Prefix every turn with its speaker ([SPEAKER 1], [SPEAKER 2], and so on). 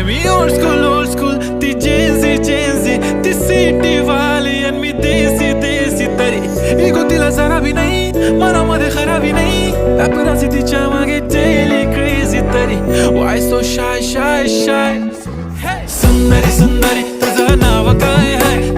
[SPEAKER 1] मी old school ती Gen Z ती city वाली आणि मी देसी तरी इगो तिला जरा भी नाही मनामध्ये खराबी नाही पॅपराझी तिच्या मागे डेली क्रेझी तरी वाय सो शाय सुंदरी तुझं नाव काय आहे